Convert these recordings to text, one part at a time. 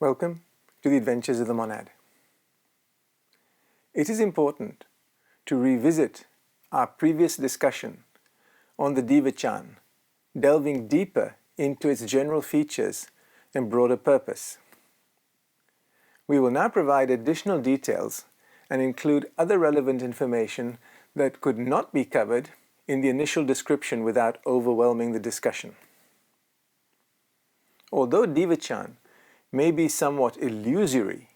Welcome to the Adventures of the Monad. It is important to revisit our previous discussion on the Divachan, delving deeper into its general features and broader purpose. We will now provide additional details and include other relevant information that could not be covered in the initial description without overwhelming the discussion. Although Divachan may be somewhat illusory,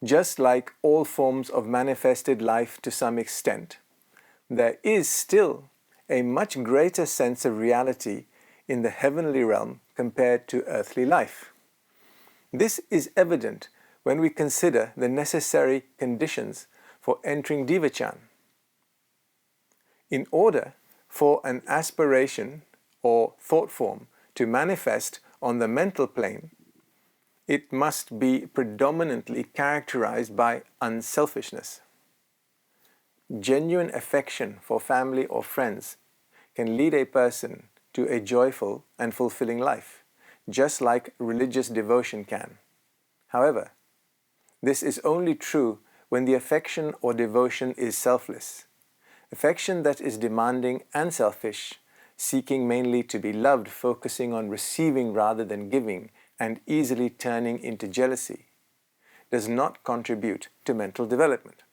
just like all forms of manifested life to some extent, there is still a much greater sense of reality in the heavenly realm compared to earthly life. This is evident when we consider the necessary conditions for entering Divachan. In order for an aspiration or thought form to manifest on the mental plane, it must be predominantly characterized by unselfishness. Genuine affection for family or friends can lead a person to a joyful and fulfilling life, just like religious devotion can. However, this is only true when the affection or devotion is selfless. Affection that is demanding and selfish, seeking mainly to be loved, focusing on receiving rather than giving, and easily turning into jealousy, does not contribute to mental development.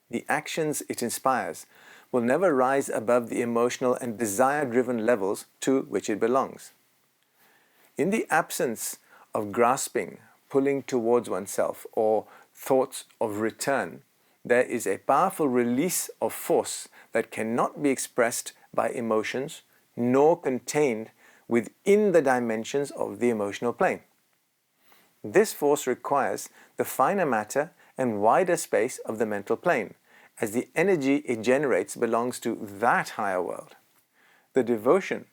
The actions it inspires will never rise above the emotional and desire-driven levels to which it belongs. In the absence of grasping, pulling towards oneself, or thoughts of return, there is a powerful release of force that cannot be expressed by emotions nor contained within the dimensions of the emotional plane. This force requires the finer matter and wider space of the mental plane, as the energy it generates belongs to that higher world. The devotion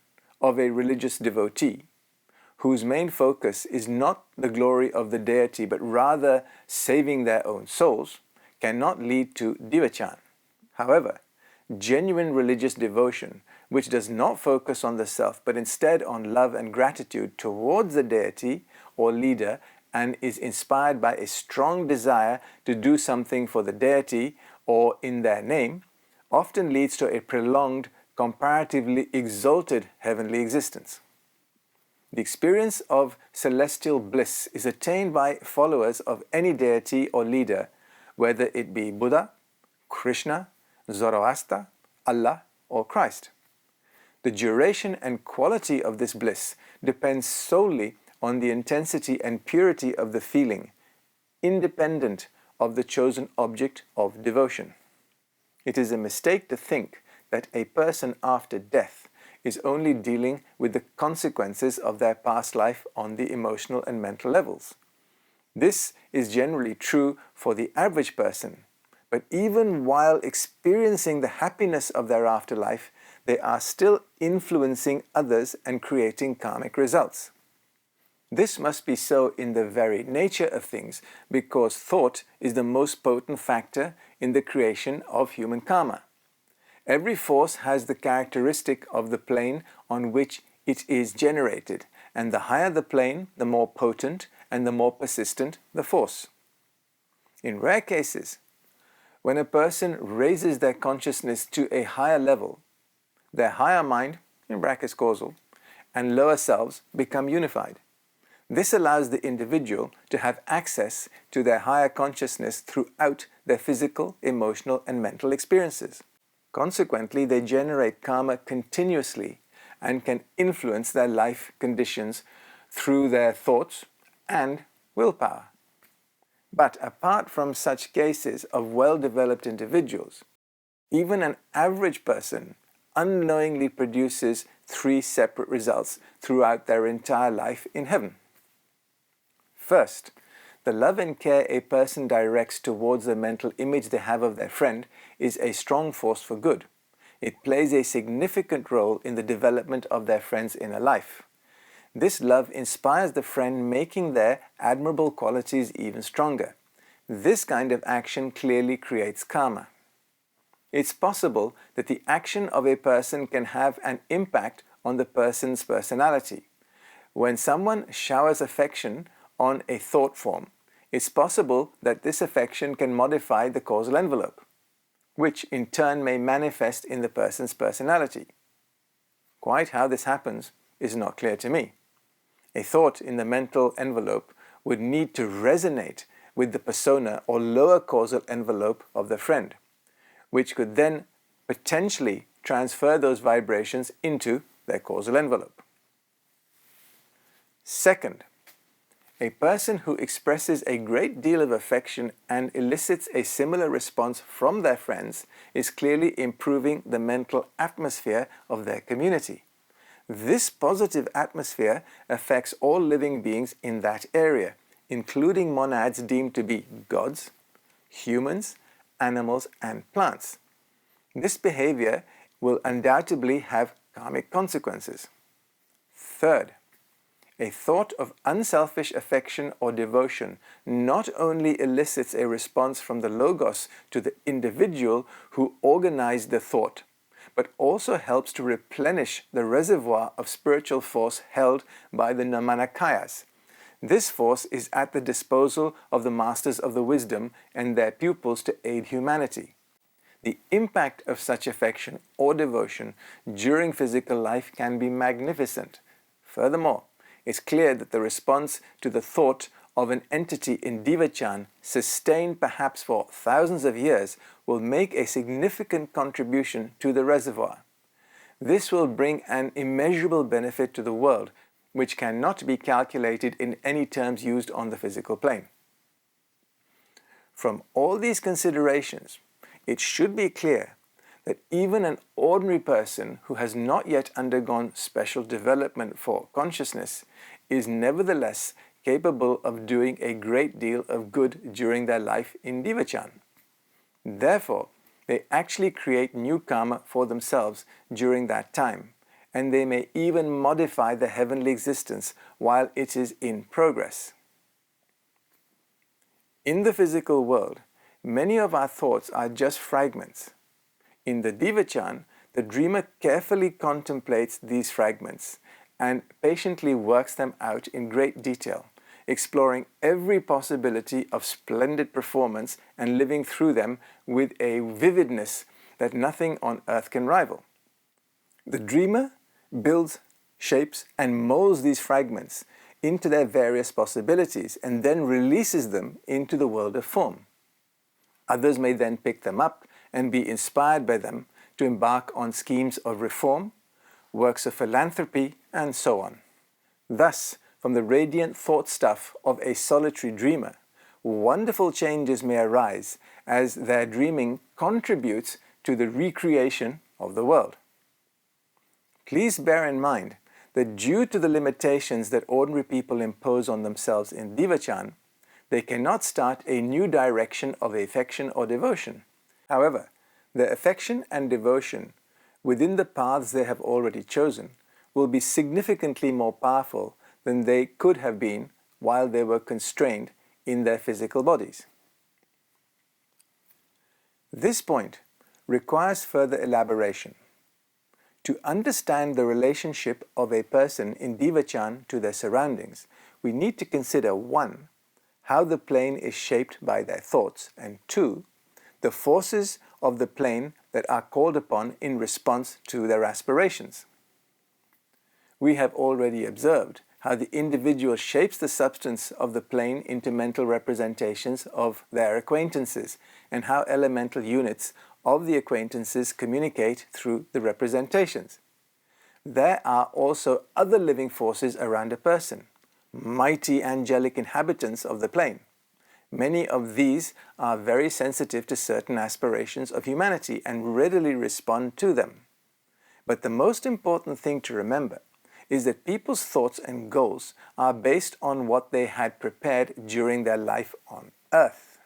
of a religious devotee, whose main focus is not the glory of the deity but rather saving their own souls, cannot lead to Divachan. However, genuine religious devotion, which does not focus on the self but instead on love and gratitude towards the deity or leader, and is inspired by a strong desire to do something for the deity or in their name, often leads to a prolonged, comparatively exalted heavenly existence. The experience of celestial bliss is attained by followers of any deity or leader, whether it be Buddha, Krishna, Zoroaster, Allah, or Christ. The duration and quality of this bliss depends solely on the intensity and purity of the feeling, independent of the chosen object of devotion. It is a mistake to think that a person after death is only dealing with the consequences of their past life on the emotional and mental levels. This is generally true for the average person, but even while experiencing the happiness of their afterlife, they are still influencing others and creating karmic results. This must be so in the very nature of things, because thought is the most potent factor in the creation of human karma. Every force has the characteristic of the plane on which it is generated, and the higher the plane, the more potent and the more persistent the force. In rare cases, when a person raises their consciousness to a higher level, their higher mind, in brackets causal, and lower selves become unified. This allows the individual to have access to their higher consciousness throughout their physical, emotional, and mental experiences. Consequently, they generate karma continuously and can influence their life conditions through their thoughts and willpower. But apart from such cases of well-developed individuals, even an average person unknowingly produces 3 separate results throughout their entire life in heaven. First, the love and care a person directs towards the mental image they have of their friend is a strong force for good. It plays a significant role in the development of their friend's inner life. This love inspires the friend, making their admirable qualities even stronger. This kind of action clearly creates karma. It's possible that the action of a person can have an impact on the person's personality. When someone showers affection on a thought form, it's possible that this affection can modify the causal envelope, which in turn may manifest in the person's personality. Quite how this happens is not clear to me. A thought in the mental envelope would need to resonate with the persona or lower causal envelope of the friend, which could then potentially transfer those vibrations into their causal envelope. Second, a person who expresses a great deal of affection and elicits a similar response from their friends is clearly improving the mental atmosphere of their community. This positive atmosphere affects all living beings in that area, including monads deemed to be gods, humans, animals, and plants. This behavior will undoubtedly have karmic consequences. Third, a thought of unselfish affection or devotion not only elicits a response from the logos to the individual who organized the thought, but also helps to replenish the reservoir of spiritual force held by the Namanakayas. This force is at the disposal of the masters of the wisdom and their pupils to aid humanity. The impact of such affection or devotion during physical life can be magnificent. Furthermore, it's clear that the response to the thought of an entity in Divachan, sustained perhaps for thousands of years, will make a significant contribution to the reservoir. This will bring an immeasurable benefit to the world, which cannot be calculated in any terms used on the physical plane. From all these considerations, it should be clear that even an ordinary person who has not yet undergone special development for consciousness is nevertheless capable of doing a great deal of good during their life in Divachan. Therefore, they actually create new karma for themselves during that time, and they may even modify the heavenly existence while it is in progress. In the physical world, many of our thoughts are just fragments. In the Divachan, the dreamer carefully contemplates these fragments and patiently works them out in great detail, exploring every possibility of splendid performance and living through them with a vividness that nothing on earth can rival. The dreamer builds, shapes, and molds these fragments into their various possibilities and then releases them into the world of form. Others may then pick them up and be inspired by them to embark on schemes of reform, works of philanthropy, and so on. Thus, from the radiant thought stuff of a solitary dreamer, wonderful changes may arise as their dreaming contributes to the recreation of the world. Please bear in mind that due to the limitations that ordinary people impose on themselves in Divachan, they cannot start a new direction of affection or devotion. However, their affection and devotion within the paths they have already chosen will be significantly more powerful than they could have been while they were constrained in their physical bodies. This point requires further elaboration. To understand the relationship of a person in Divachan to their surroundings, we need to consider 1. How the plane is shaped by their thoughts, and 2. The forces of the plane that are called upon in response to their aspirations. We have already observed how the individual shapes the substance of the plane into mental representations of their acquaintances, and how elemental units of the acquaintances communicate through the representations. There are also other living forces around a person, mighty angelic inhabitants of the plane. Many of these are very sensitive to certain aspirations of humanity and readily respond to them. But the most important thing to remember is that people's thoughts and goals are based on what they had prepared during their life on earth.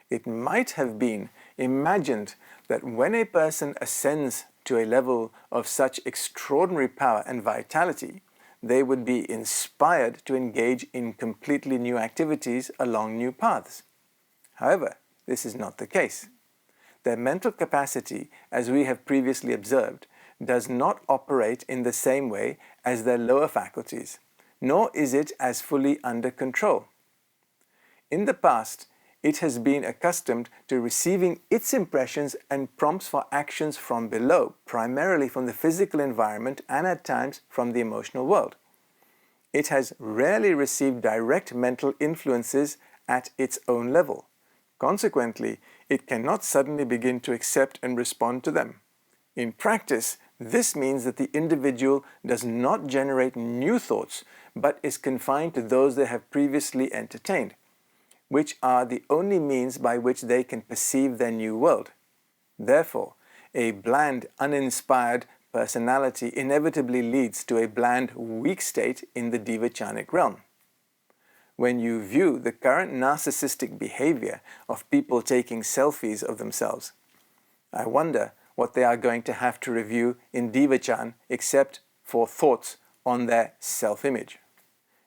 It might have been imagined that when a person ascends to a level of such extraordinary power and vitality, they would be inspired to engage in completely new activities along new paths. However, this is not the case. Their mental capacity, as we have previously observed, does not operate in the same way as their lower faculties, nor is it as fully under control. In the past, it has been accustomed to receiving its impressions and prompts for actions from below, primarily from the physical environment and at times from the emotional world. It has rarely received direct mental influences at its own level. Consequently, it cannot suddenly begin to accept and respond to them. In practice, this means that the individual does not generate new thoughts, but is confined to those they have previously entertained, which are the only means by which they can perceive their new world. Therefore, a bland, uninspired personality inevitably leads to a bland, weak state in the Divachanic realm. When you view the current narcissistic behavior of people taking selfies of themselves, I wonder what they are going to have to review in Divachan except for thoughts on their self-image.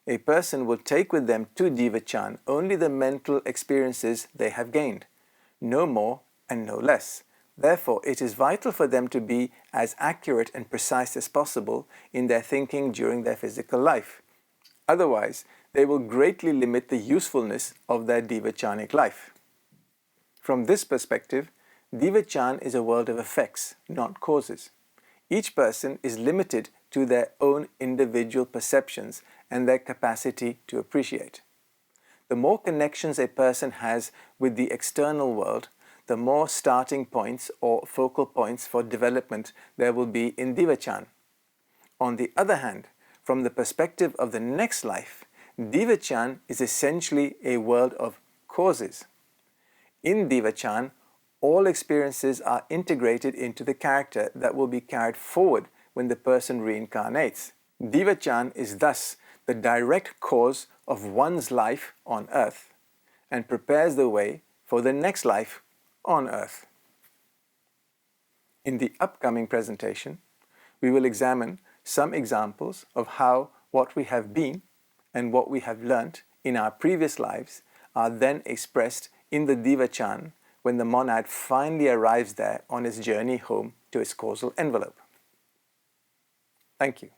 A person will take with them to Divachan only the mental experiences they have gained, no more and no less. Therefore, it is vital for them to be as accurate and precise as possible in their thinking during their physical life. Otherwise, they will greatly limit the usefulness of their Divachanic life. From this perspective, Divachan is a world of effects, not causes. Each person is limited to their own individual perceptions and their capacity to appreciate. The more connections a person has with the external world, the more starting points or focal points for development there will be in Divachan. On the other hand, from the perspective of the next life, Divachan is essentially a world of causes. In Divachan, all experiences are integrated into the character that will be carried forward when the person reincarnates. Divachan is thus the direct cause of one's life on earth and prepares the way for the next life on earth. In the upcoming presentation, we will examine some examples of how what we have been and what we have learnt in our previous lives are then expressed in the Divachan when the monad finally arrives there on its journey home to its causal envelope. Thank you.